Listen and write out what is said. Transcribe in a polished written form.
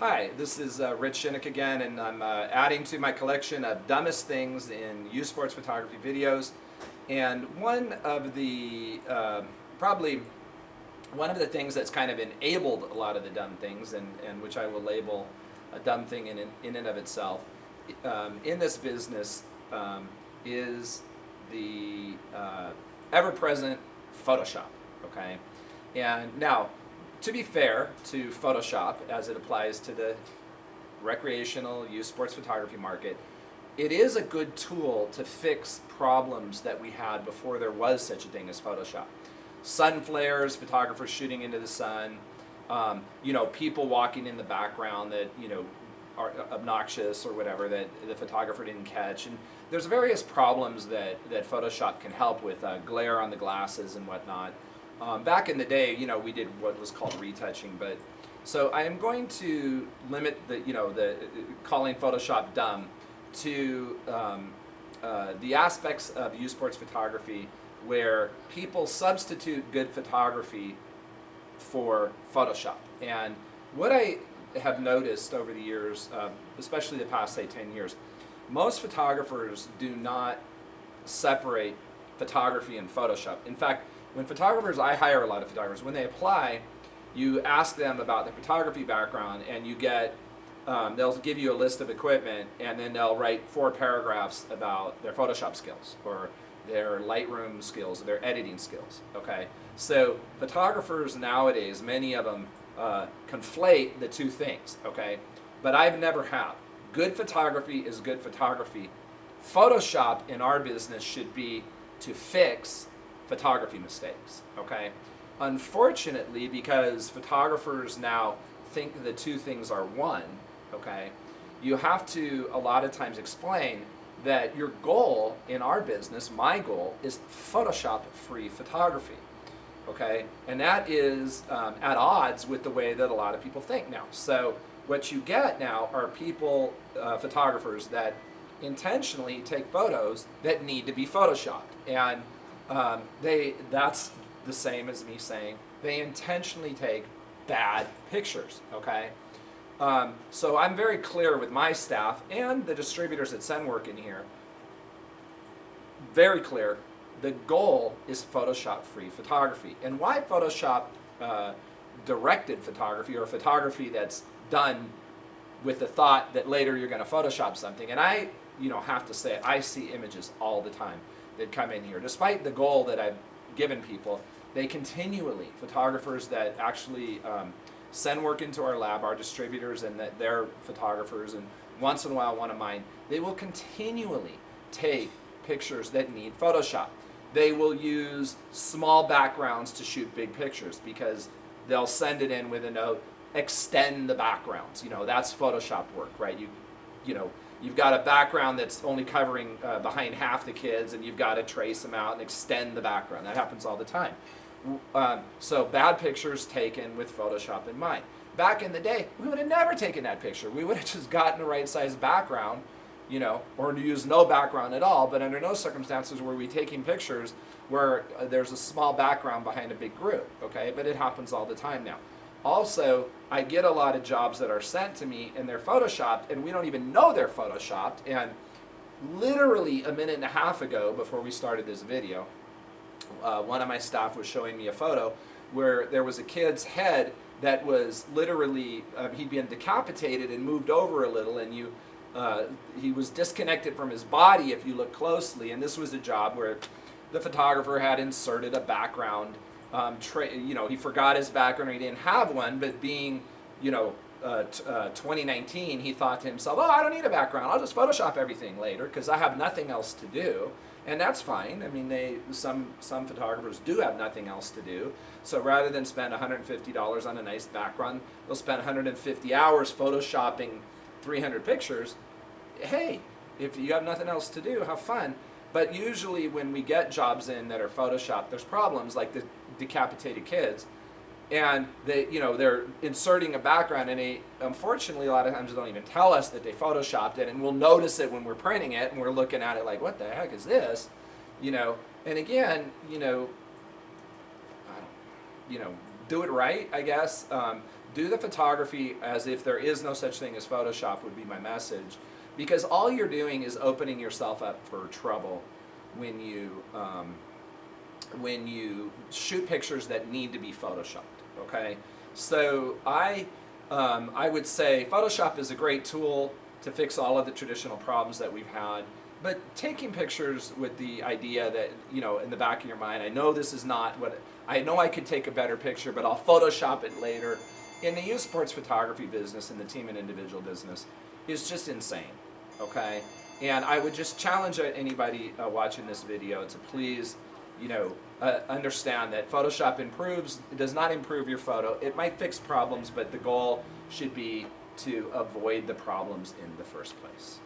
Hi, this is Rich Shinnick again, and I'm adding to my collection of dumbest things in youth sports photography videos. And one of the probably one of the things that's kind of enabled a lot of the dumb things, and which I will label a dumb thing in and of itself, in this business is the ever-present Photoshop. Okay, and now, to be fair to Photoshop as it applies to the recreational youth sports photography market, it is a good tool to fix problems that we had before there was such a thing as Photoshop. Sun flares, photographers shooting into the sun, people walking in the background that, are obnoxious or whatever that the photographer didn't catch. And there's various problems that Photoshop can help with, glare on the glasses and whatnot. Back in the day, we did what was called retouching, but so I am going to limit the calling Photoshop dumb to the aspects of youth sports photography where people substitute good photography for Photoshop. And what I have noticed over the years, especially the past, say, 10 years, most photographers do not separate photography and Photoshop. In fact, when photographers, I hire a lot of photographers, when they apply, you ask them about their photography background, and you get, they'll give you a list of equipment, and then they'll write 4 paragraphs about their Photoshop skills, or their Lightroom skills, or their editing skills, okay? So photographers nowadays, many of them conflate the two things, okay? But I've never have. Good photography is good photography. Photoshop in our business should be to fix photography mistakes, okay? Unfortunately, because photographers now think the two things are one, okay, you have to a lot of times explain that your goal in our business, my goal, is Photoshop-free photography, okay? And that is at odds with the way that a lot of people think now. So what you get now are people, photographers, that intentionally take photos that need to be Photoshopped. And that's the same as me saying they intentionally take bad pictures, okay? So I'm very clear with my staff and the distributors that send work in here, very clear, the goal is Photoshop-free photography. And why Photoshop directed photography, or photography that's done with the thought that later you're going to Photoshop something? And I have to say, I see images all the time that come in here. Despite the goal that I've given people, they continually, photographers that actually send work into our lab, our distributors, and that they're photographers, and once in a while one of mine, they will continually take pictures that need Photoshop. They will use small backgrounds to shoot big pictures because they'll send it in with a note, extend the backgrounds. That's Photoshop work, right? You've got a background that's only covering behind half the kids, and you've got to trace them out and extend the background. That happens all the time. So bad pictures taken with Photoshop in mind. Back in the day, we would have never taken that picture. We would have just gotten the right size background, or used no background at all. But under no circumstances were we taking pictures where there's a small background behind a big group, okay? But it happens all the time now. Also, I get a lot of jobs that are sent to me and they're Photoshopped, and we don't even know they're Photoshopped. And literally a minute and a half ago, before we started this video, one of my staff was showing me a photo where there was a kid's head that was literally, he'd been decapitated and moved over a little, and he was disconnected from his body if you look closely. And this was a job where the photographer had inserted a background. He forgot his background, or he didn't have one, but being, 2019, he thought to himself, I don't need a background, I'll just Photoshop everything later because I have nothing else to do. And that's fine. I mean, some photographers do have nothing else to do. So rather than spend $150 on a nice background, they'll spend 150 hours Photoshopping 300 pictures. Hey, if you have nothing else to do, have fun. But usually when we get jobs in that are Photoshopped, there's problems like the decapitated kids. And they're inserting a background, and they, unfortunately, a lot of times don't even tell us that they Photoshopped it, and we'll notice it when we're printing it, and we're looking at it like, what the heck is this? And again, do it right, I guess. Do the photography as if there is no such thing as Photoshop would be my message, because all you're doing is opening yourself up for trouble when you shoot pictures that need to be photoshopped. Okay, so I would say Photoshop is a great tool to fix all of the traditional problems that we've had. But taking pictures with the idea that, in the back of your mind, I know this is not what, I know I could take a better picture, but I'll Photoshop it later. In the youth sports photography business, in the team and individual business, is just insane, okay? And I would just challenge anybody watching this video to please, understand that Photoshop does not improve your photo. It might fix problems, but the goal should be to avoid the problems in the first place.